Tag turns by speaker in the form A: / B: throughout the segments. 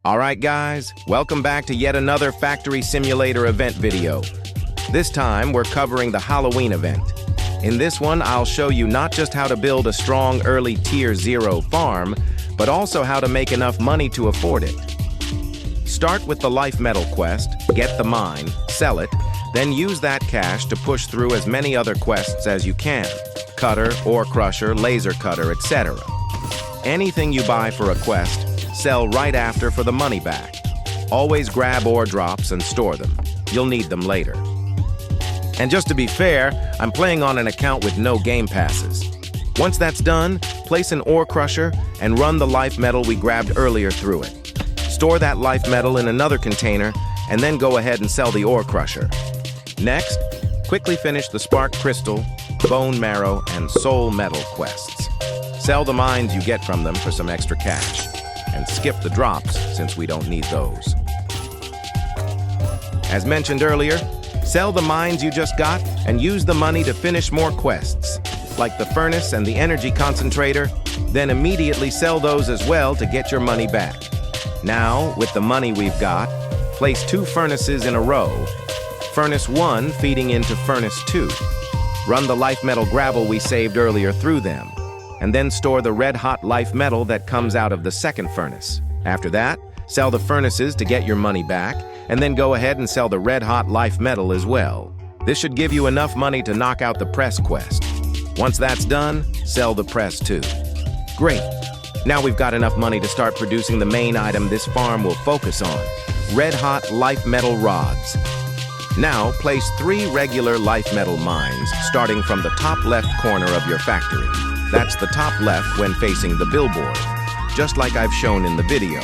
A: Alright guys, welcome back to yet another Factory Simulator event video. This time we're covering the Halloween event. In this one I'll show you not just how to build a strong early tier 0 farm, but also how to make enough money to afford it. Start with the life metal quest, get the mine, sell it, then use that cash to push through as many other quests as you can. Cutter, ore crusher, laser cutter, etc. Anything you buy for a quest, sell right after for the money back. Always grab ore drops and store them. You'll need them later. And just to be fair, I'm playing on an account with no game passes. Once that's done, place an ore crusher and run the life metal we grabbed earlier through it. Store that life metal in another container and then go ahead and sell the ore crusher. Next, quickly finish the spark crystal, bone marrow, and soul metal quests. Sell the mines you get from them for some extra cash. And skip the drops since we don't need those. As mentioned earlier, sell the mines you just got and use the money to finish more quests, like the furnace and the energy concentrator, then immediately sell those as well to get your money back. Now, with the money we've got, place 2 furnaces in a row, Furnace 1 feeding into Furnace 2. Run the life metal gravel we saved earlier through them, and then store the red-hot life metal that comes out of the second furnace. After that, sell the furnaces to get your money back, and then go ahead and sell the red-hot life metal as well. This should give you enough money to knock out the press quest. Once that's done, sell the press too. Great! Now we've got enough money to start producing the main item this farm will focus on, red-hot life metal rods. Now, place 3 regular life metal mines, starting from the top left corner of your factory. That's the top left when facing the billboard, just like I've shown in the video.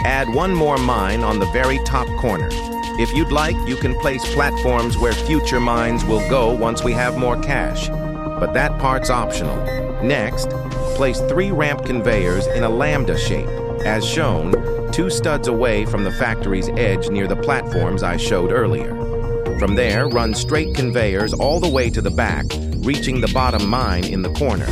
A: Add 1 more mine on the very top corner. If you'd like, you can place platforms where future mines will go once we have more cash, but that part's optional. Next, place 3 ramp conveyors in a lambda shape, as shown, 2 studs away from the factory's edge near the platforms I showed earlier. From there, run straight conveyors all the way to the back, reaching the bottom mine in the corner.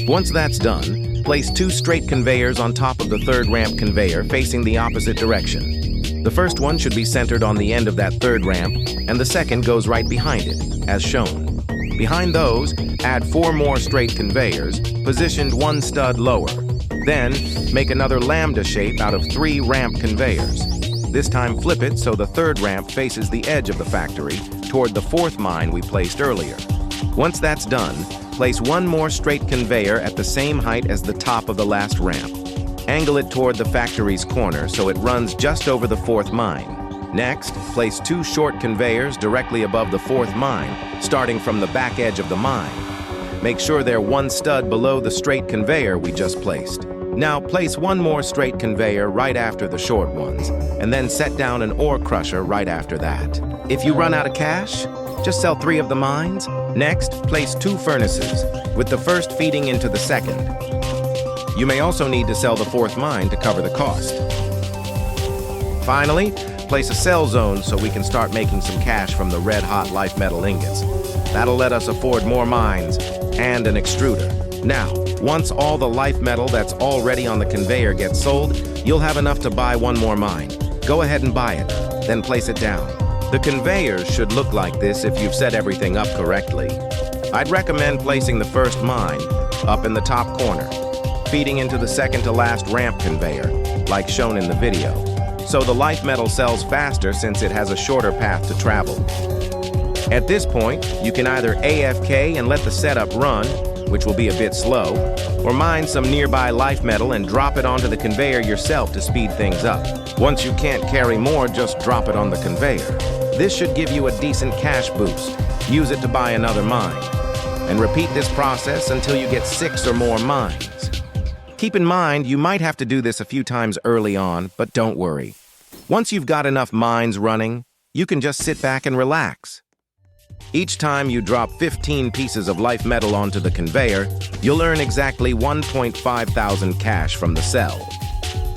A: Once that's done, place 2 straight conveyors on top of the 3rd ramp conveyor facing the opposite direction. The first one should be centered on the end of that 3rd ramp, and the second goes right behind it, as shown. Behind those, add 4 more straight conveyors, positioned 1 stud lower. Then, make another lambda shape out of 3 ramp conveyors. This time flip it so the 3rd ramp faces the edge of the factory, toward the 4th mine we placed earlier. Once that's done, place 1 more straight conveyor at the same height as the top of the last ramp. Angle it toward the factory's corner so it runs just over the 4th mine. Next, place 2 short conveyors directly above the 4th mine, starting from the back edge of the mine. Make sure they're 1 stud below the straight conveyor we just placed. Now place 1 more straight conveyor right after the short ones, and then set down an ore crusher right after that. If you run out of cash, just sell 3 of the mines. Next, place 2 furnaces, with the first feeding into the second. You may also need to sell the 4th mine to cover the cost. Finally, place a sell zone so we can start making some cash from the red-hot life metal ingots. That'll let us afford more mines and an extruder. Now, once all the life metal that's already on the conveyor gets sold, you'll have enough to buy 1 more mine. Go ahead and buy it, then place it down. The conveyors should look like this if you've set everything up correctly. I'd recommend placing the first mine up in the top corner, feeding into the second to last ramp conveyor, like shown in the video. So the life metal sells faster since it has a shorter path to travel. At this point, you can either AFK and let the setup run, which will be a bit slow, or mine some nearby life metal and drop it onto the conveyor yourself to speed things up. Once you can't carry more, just drop it on the conveyor. This should give you a decent cash boost. Use it to buy another mine. And repeat this process until you get 6 or more mines. Keep in mind, you might have to do this a few times early on, but don't worry. Once you've got enough mines running, you can just sit back and relax. Each time you drop 15 pieces of life metal onto the conveyor, you'll earn exactly 1.5 thousand cash from the sell.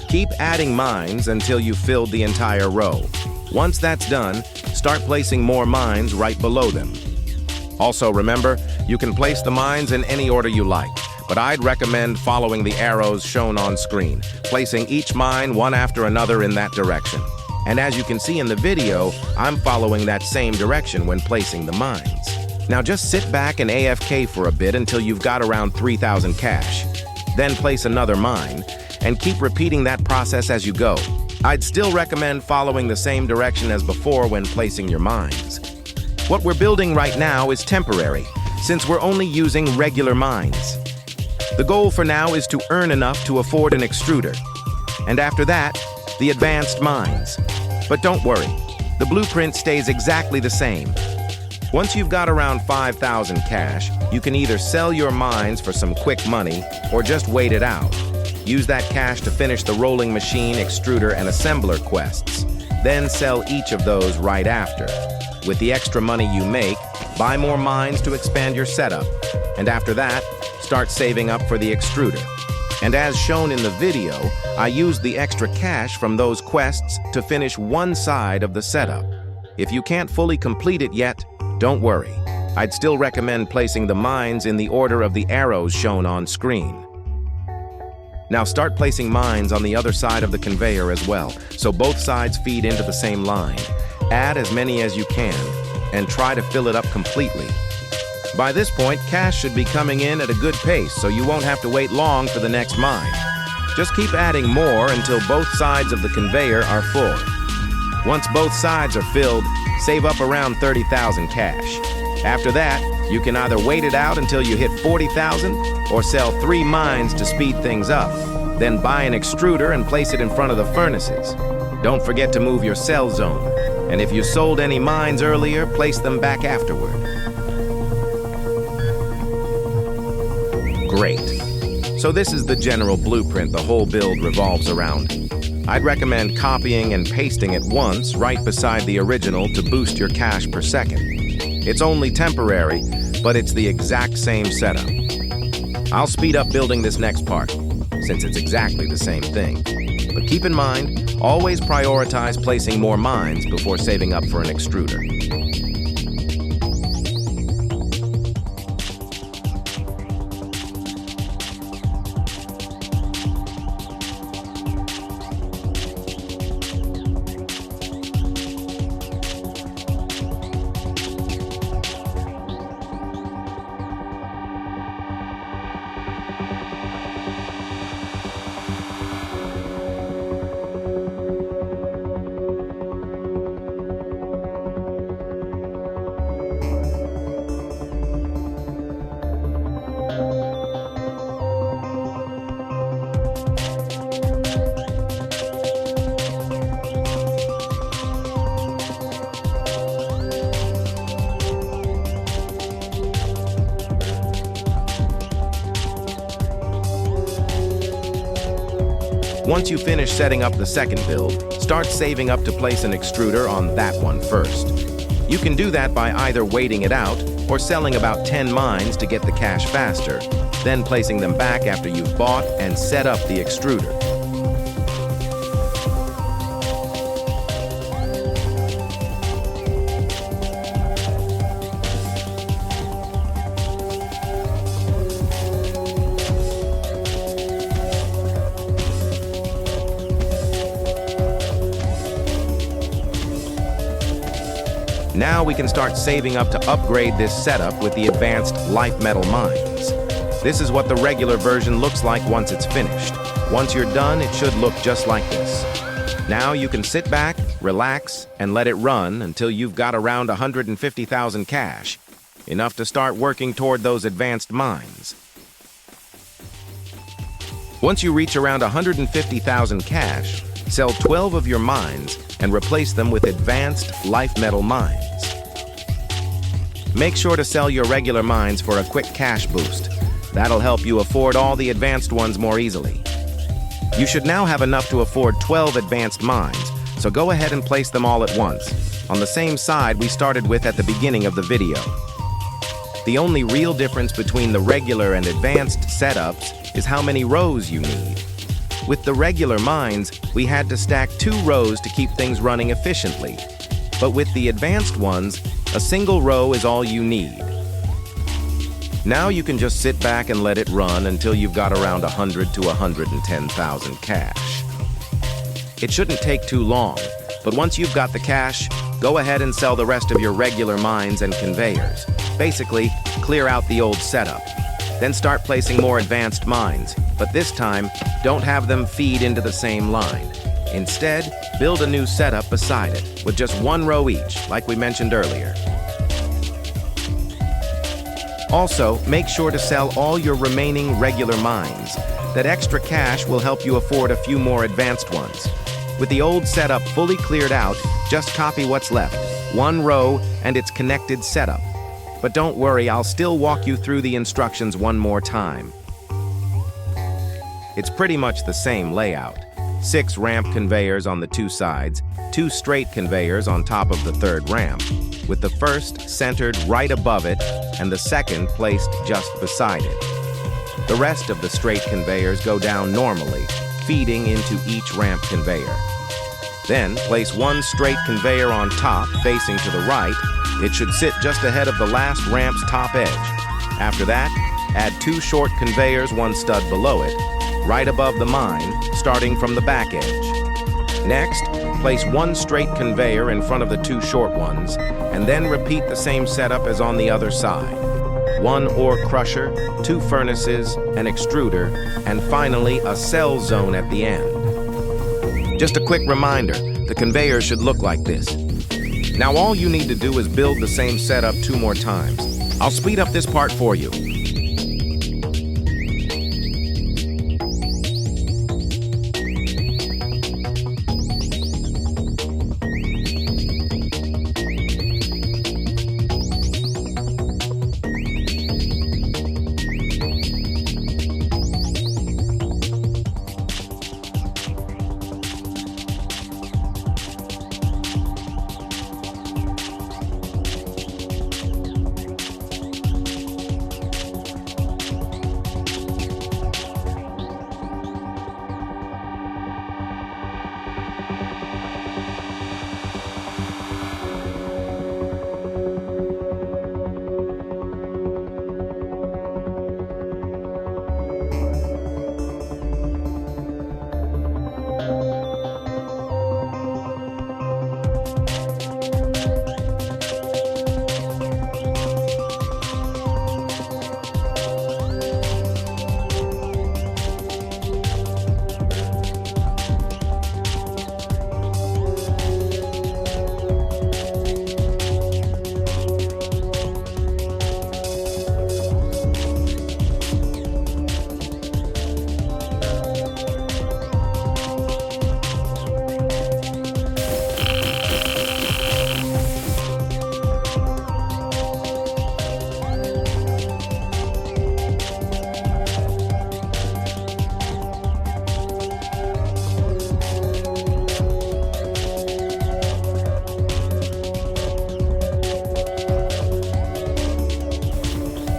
A: Keep adding mines until you've filled the entire row. Once that's done, start placing more mines right below them. Also remember, you can place the mines in any order you like, but I'd recommend following the arrows shown on screen, placing each mine one after another in that direction. And as you can see in the video, I'm following that same direction when placing the mines. Now just sit back and AFK for a bit until you've got around 3,000 cash. Then place another mine, and keep repeating that process as you go. I'd still recommend following the same direction as before when placing your mines. What we're building right now is temporary, since we're only using regular mines. The goal for now is to earn enough to afford an extruder. And after that, the advanced mines. But don't worry, the blueprint stays exactly the same. Once you've got around 5,000 cash, you can either sell your mines for some quick money or just wait it out. Use that cash to finish the rolling machine, extruder, and assembler quests. Then sell each of those right after. With the extra money you make, buy more mines to expand your setup. And after that, start saving up for the extruder. And as shown in the video, I used the extra cash from those quests to finish one side of the setup. If you can't fully complete it yet, don't worry. I'd still recommend placing the mines in the order of the arrows shown on screen. Now start placing mines on the other side of the conveyor as well, so both sides feed into the same line. Add as many as you can, and try to fill it up completely. By this point, cash should be coming in at a good pace, so you won't have to wait long for the next mine. Just keep adding more until both sides of the conveyor are full. Once both sides are filled, save up around 30,000 cash. After that, you can either wait it out until you hit 40,000 or sell 3 mines to speed things up. Then buy an extruder and place it in front of the furnaces. Don't forget to move your sell zone. And if you sold any mines earlier, place them back afterward. Great. So this is the general blueprint the whole build revolves around. I'd recommend copying and pasting it once right beside the original to boost your cash per second. It's only temporary, but it's the exact same setup. I'll speed up building this next part, since it's exactly the same thing. But keep in mind, always prioritize placing more mines before saving up for an extruder. Once you finish setting up the second build, start saving up to place an extruder on that one first. You can do that by either waiting it out or selling about 10 mines to get the cash faster, then placing them back after you've bought and set up the extruder. Now we can start saving up to upgrade this setup with the advanced light metal mines. This is what the regular version looks like once it's finished. Once you're done, it should look just like this. Now you can sit back, relax, and let it run until you've got around 150,000 cash, enough to start working toward those advanced mines. Once you reach around 150,000 cash, sell 12 of your mines and replace them with advanced light metal mines. Make sure to sell your regular mines for a quick cash boost. That'll help you afford all the advanced ones more easily. You should now have enough to afford 12 advanced mines, so go ahead and place them all at once, on the same side we started with at the beginning of the video. The only real difference between the regular and advanced setups is how many rows you need. With the regular mines, we had to stack 2 rows to keep things running efficiently. But with the advanced ones, a single row is all you need. Now you can just sit back and let it run until you've got around 100 to 110,000 cash. It shouldn't take too long, but once you've got the cash, go ahead and sell the rest of your regular mines and conveyors. Basically, clear out the old setup. Then start placing more advanced mines, but this time, don't have them feed into the same line. Instead, build a new setup beside it, with just one row each, like we mentioned earlier. Also, make sure to sell all your remaining regular mines. That extra cash will help you afford a few more advanced ones. With the old setup fully cleared out, just copy what's left, one row and its connected setup. But don't worry, I'll still walk you through the instructions one more time. It's pretty much the same layout. 6 ramp conveyors on the 2 sides, 2 straight conveyors on top of the 3rd ramp, with the first centered right above it and the second placed just beside it. The rest of the straight conveyors go down normally, feeding into each ramp conveyor. Then place 1 straight conveyor on top, facing to the right. It should sit just ahead of the last ramp's top edge. After that, add 2 short conveyors, 1 stud below it, right above the mine, starting from the back edge. Next, place 1 straight conveyor in front of the 2 short ones, and then repeat the same setup as on the other side. 1 ore crusher, 2 furnaces, an extruder, and finally a cell zone at the end. Just a quick reminder, the conveyor should look like this. Now all you need to do is build the same setup 2 more times. I'll speed up this part for you.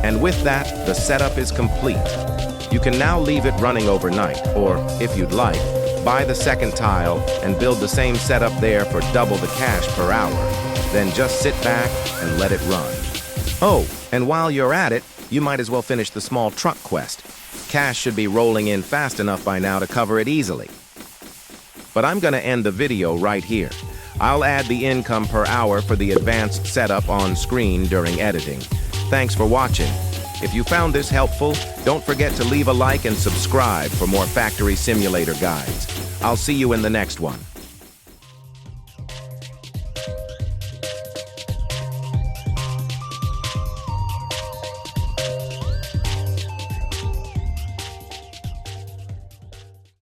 A: And with that, the setup is complete. You can now leave it running overnight, or, if you'd like, buy the second tile and build the same setup there for double the cash per hour. Then just sit back and let it run. Oh, and while you're at it, you might as well finish the small truck quest. Cash should be rolling in fast enough by now to cover it easily. But I'm gonna end the video right here. I'll add the income per hour for the advanced setup on screen during editing. Thanks for watching. If you found this helpful, don't forget to leave a like and subscribe for more Factory Simulator guides. I'll see you in the next one.